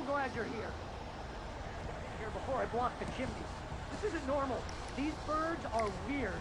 glad you're here. Here before I block the chimneys. This isn't normal. These birds are weird.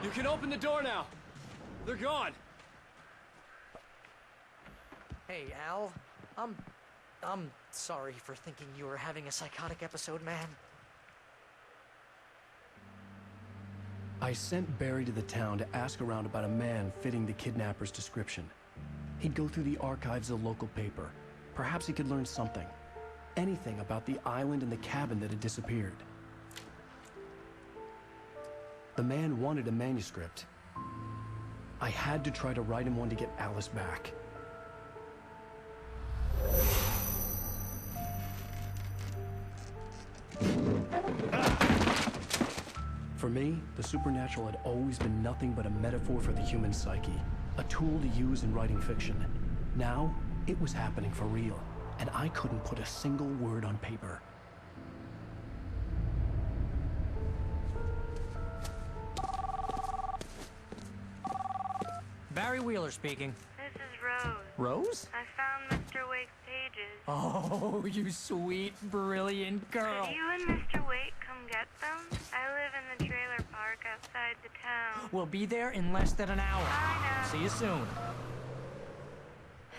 You can open the door now. They're gone. Hey, Al. I'm sorry for thinking you were having a psychotic episode, man. I sent Barry to the town to ask around about a man fitting the kidnapper's description. He'd go through the archives of the local paper. Perhaps he could learn something. Anything about the island and the cabin that had disappeared. The man wanted a manuscript. I had to try to write him one to get Alice back. For me, the supernatural had always been nothing but a metaphor for the human psyche, a tool to use in writing fiction. Now, it was happening for real, and I couldn't put a single word on paper. Barry Wheeler speaking. This is Rose. Rose? I found Mr. Wake's pages. Oh, you sweet, brilliant girl. Could you and Mr. Wake come get them? I live in the trailer park outside the town. We'll be there in less than an hour. Bye now. See you soon.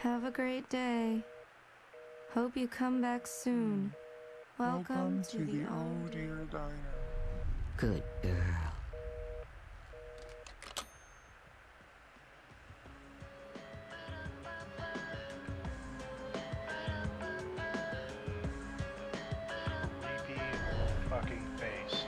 Have a great day. Hope you come back soon. Welcome to the old dear diner. Good girl. Fucking face.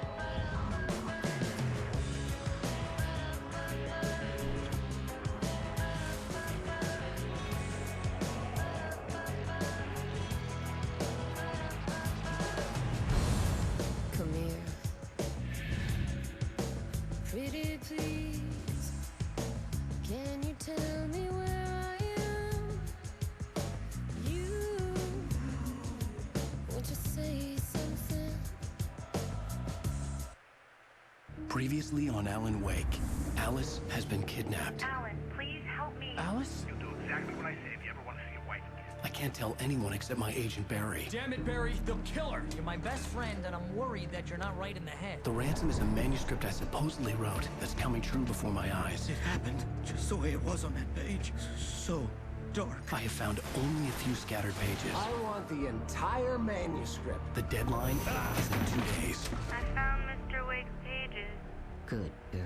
Come here. Pretty please, can you tell me where I am? You, won't you say something? Previously on Alan Wake, Alice has been kidnapped. Alan, please help me. Alice? You'll do exactly what I say if you ever want to see your wife again. I can't tell anyone except my agent Barry. Damn it, Barry. They'll kill her. You're my best friend, and I'm worried that you're not right in the head. The ransom is a manuscript I supposedly wrote that's coming true before my eyes. It happened just the way it was on that page. So dark. I have found only a few scattered pages. I want the entire manuscript. The deadline is in 2 days. I found Mr. Wake's pages. Good girl.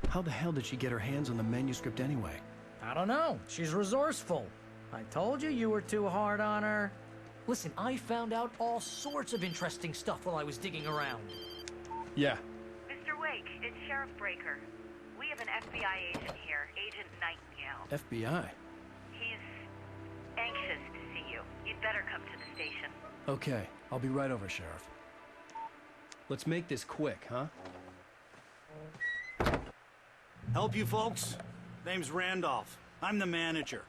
How the hell did she get her hands on the manuscript anyway? I don't know. She's resourceful. I told you you were too hard on her. Listen, I found out all sorts of interesting stuff while I was digging around. Yeah. Mr. Wake, it's Sheriff Breaker. We have an FBI agent here, Agent Nightingale. FBI? He's anxious to see you. You'd better come to the station. Okay, I'll be right over, Sheriff. Let's make this quick, huh? Help you folks? Name's Randolph. I'm the manager.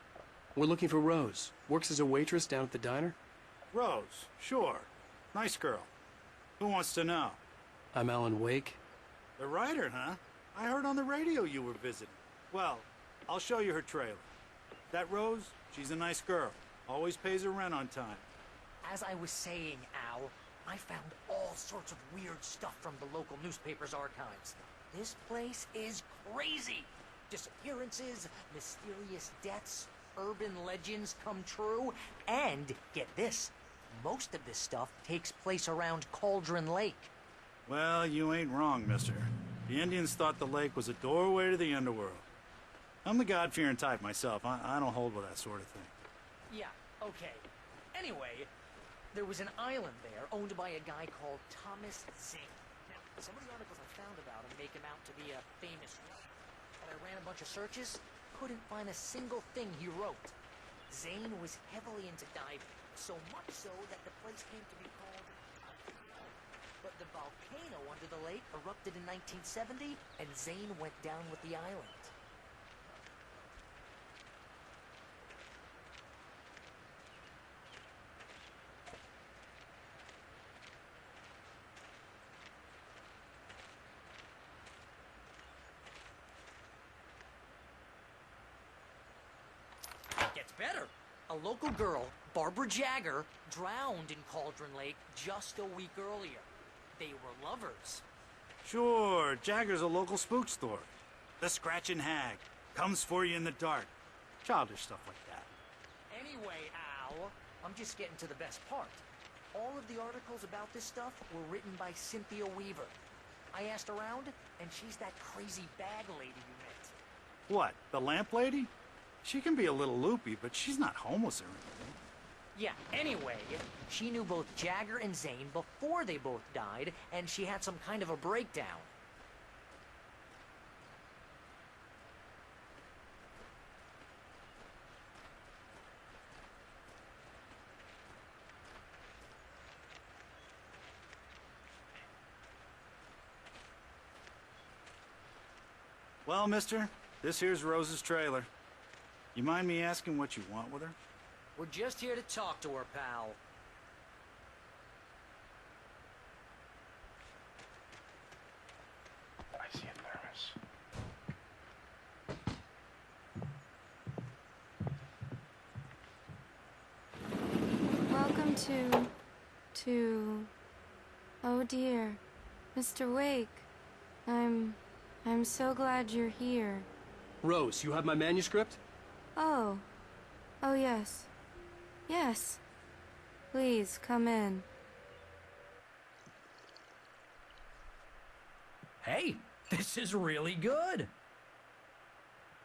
We're looking for Rose. Works as a waitress down at the diner. Rose, sure. Nice girl. Who wants to know? I'm Alan Wake. The writer, huh? I heard on the radio you were visiting. Well, I'll show you her trailer. That Rose, she's a nice girl. Always pays her rent on time. As I was saying, Al, I found all sorts of weird stuff from the local newspaper's archives. This place is crazy. Disappearances, mysterious deaths, urban legends come true, and, get this, most of this stuff takes place around Cauldron Lake. Well, you ain't wrong, mister. The Indians thought the lake was a doorway to the underworld. I'm the God-fearing type myself. I don't hold with that sort of thing. Yeah, okay. Anyway, there was an island there owned by a guy called Thomas Zane. Now, some of the articles I found about him make him out to be a famous writer. But I ran a bunch of searches, couldn't find a single thing he wrote. Zane was heavily into diving, so much so that the place came to be called... But the volcano under the lake erupted in 1970, and Zane went down with the island. Gets better. A local girl, Barbara Jagger, drowned in Cauldron Lake just a week earlier. They were lovers. Sure, Jagger's a local spook story. The Scratching Hag. Comes for you in the dark. Childish stuff like that. Anyway, Al, I'm just getting to the best part. All of the articles about this stuff were written by Cynthia Weaver. I asked around, and she's that crazy bag lady you met. What, the lamp lady? She can be a little loopy, but she's not homeless or anything. Yeah, anyway, she knew both Jagger and Zane before they both died, and she had some kind of a breakdown. Well, mister, this here's Rose's trailer. You mind me asking what you want with her? We're just here to talk to her, pal. I see a thermos. Welcome to... Oh dear. Mr. Wake. I'm so glad you're here. Rose, you have my manuscript? Oh. Oh, yes. Yes. Please, come in. Hey, this is really good.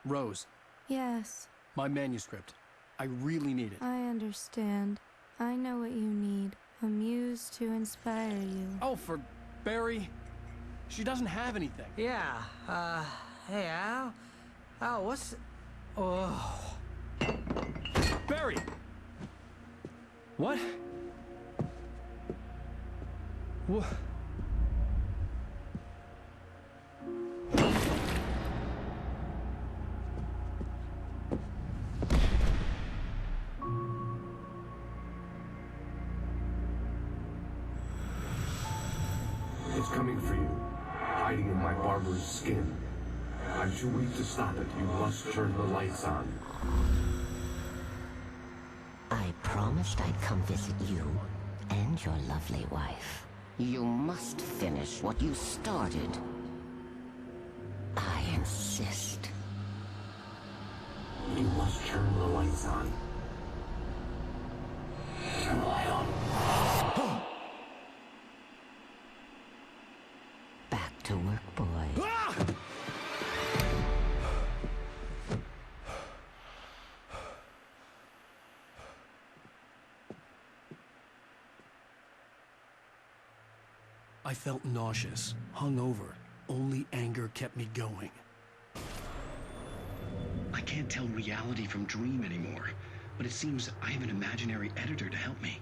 Rose, Yes, my manuscript. I really need it. I understand. I know what you need. A muse to inspire you. Oh, for Barry. She doesn't have anything. Yeah, hey, Al? Al, what's... Oh... Barry! What? What? It's coming for you, hiding in my barber's skin. I'm too weak to stop it. You must turn the lights on. I promised I'd come visit you and your lovely wife. You must finish what you started. I insist. You must turn the lights on. Turn the light on. Back to work, boy. I felt nauseous, hungover. Only anger kept me going. I can't tell reality from dream anymore, but it seems I have an imaginary editor to help me.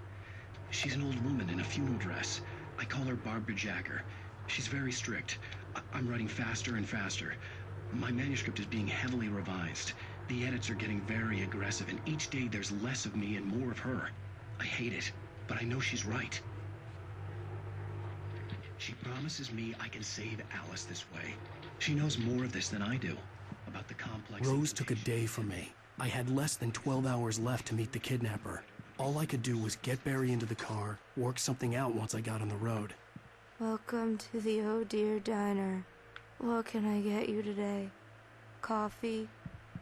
She's an old woman in a funeral dress. I call her Barbara Jacker. She's very strict. I'm writing faster and faster. My manuscript is being heavily revised. The edits are getting very aggressive, and each day there's less of me and more of her. I hate it, but I know she's right. She promises me I can save Alice this way. She knows more of this than I do, about the complex... Rose took a day from me. I had less than 12 hours left to meet the kidnapper. All I could do was get Barry into the car, work something out once I got on the road. Welcome to the Oh Dear Diner. What can I get you today? Coffee?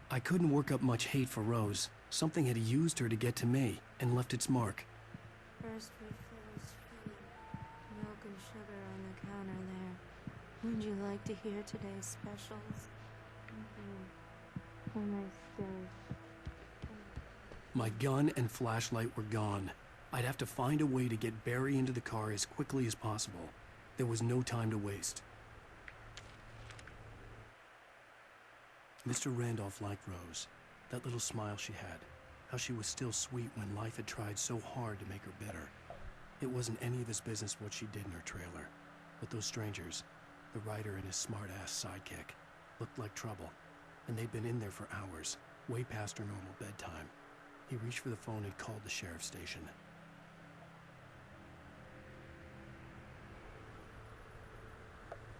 I couldn't work up much hate for Rose. Something had used her to get to me, and left its mark. First refill is free. Milk and sugar on the counter there. Would you like to hear today's specials? A nice day. My gun and flashlight were gone. I'd have to find a way to get Barry into the car as quickly as possible. There was no time to waste. Mr. Randolph liked Rose. That little smile she had. How she was still sweet when life had tried so hard to make her bitter. It wasn't any of his business what she did in her trailer. But those strangers, the writer and his smart-ass sidekick, looked like trouble. And they'd been in there for hours, way past her normal bedtime. He reached for the phone and called the sheriff's station.